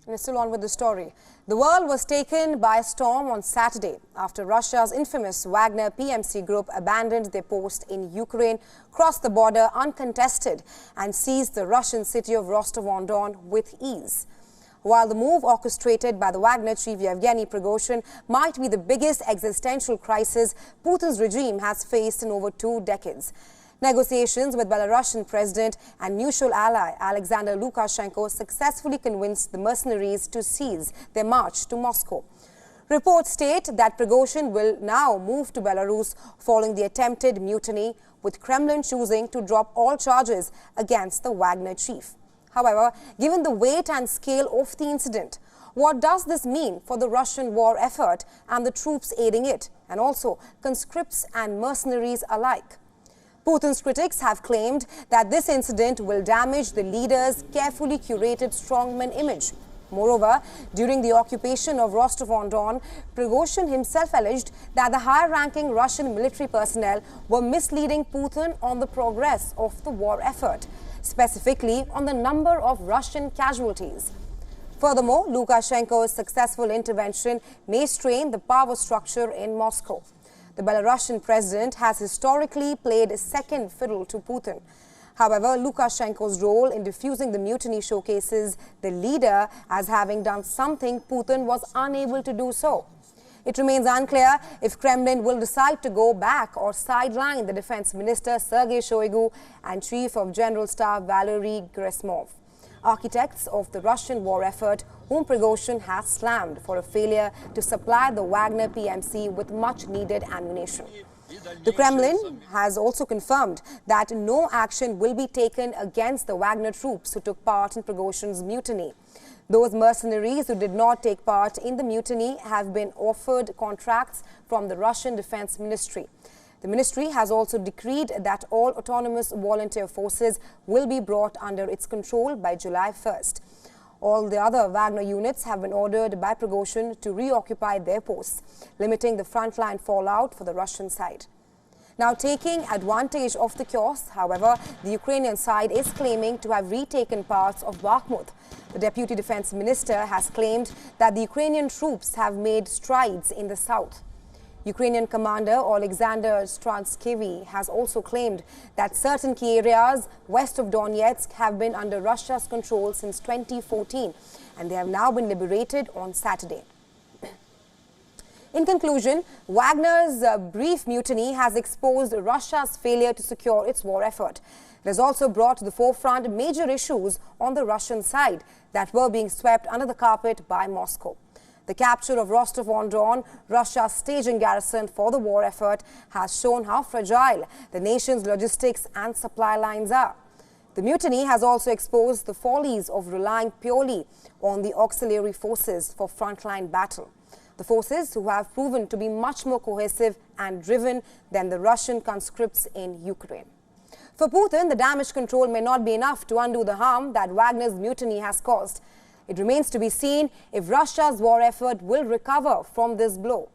We're still on with the story. The world was taken by storm on Saturday after Russia's infamous Wagner PMC group abandoned their post in Ukraine, crossed the border uncontested and seized the Russian city of Rostov-on-don with ease. While the move orchestrated by the Wagner chief Yevgeny Prigozhin might be the biggest existential crisis Putin's regime has faced in over 2 decades. Negotiations with Belarusian president and neutral ally Alexander Lukashenko successfully convinced the mercenaries to cease their march to Moscow. Reports state that Prigozhin will now move to Belarus following the attempted mutiny, with Kremlin choosing to drop all charges against the Wagner chief. However, given the weight and scale of the incident, what does this mean for the Russian war effort and the troops aiding it, and also conscripts and mercenaries alike? Putin's critics have claimed that this incident will damage the leader's carefully curated strongman image. Moreover, during the occupation of Rostov-on-don, Prigozhin himself alleged that the high-ranking Russian military personnel were misleading Putin on the progress of the war effort, specifically on the number of Russian casualties. Furthermore, Lukashenko's successful intervention may strain the power structure in Moscow. The Belarusian president has historically played second fiddle to Putin. However, Lukashenko's role in defusing the mutiny showcases the leader as having done something Putin was unable to do so. It remains unclear if Kremlin will decide to go back or sideline the defense minister Sergei Shoigu and chief of general staff Valery Gerasimov, architects of the Russian war effort, whom Prigozhin has slammed for a failure to supply the Wagner PMC with much-needed ammunition. The Kremlin has also confirmed that no action will be taken against the Wagner troops who took part in Prigozhin's mutiny. Those mercenaries who did not take part in the mutiny have been offered contracts from the Russian Defense Ministry. The ministry has also decreed that all autonomous volunteer forces will be brought under its control by July 1st. All the other Wagner units have been ordered by Prigozhin to reoccupy their posts, limiting the frontline fallout for the Russian side. Now, taking advantage of the chaos, however, the Ukrainian side is claiming to have retaken parts of Bakhmut. The deputy defense minister has claimed that the Ukrainian troops have made strides in the south. Ukrainian commander Alexander Stranskyvy has also claimed that certain key areas west of Donetsk have been under Russia's control since 2014, and they have now been liberated on Saturday. In conclusion, Wagner's brief mutiny has exposed Russia's failure to secure its war effort. It has also brought to the forefront major issues on the Russian side that were being swept under the carpet by Moscow. The capture of Rostov-on-don, Russia's staging garrison for the war effort, has shown how fragile the nation's logistics and supply lines are. The mutiny has also exposed the follies of relying purely on the auxiliary forces for frontline battle. The forces who have proven to be much more cohesive and driven than the Russian conscripts in Ukraine. For Putin, the damage control may not be enough to undo the harm that Wagner's mutiny has caused. It remains to be seen if Russia's war effort will recover from this blow.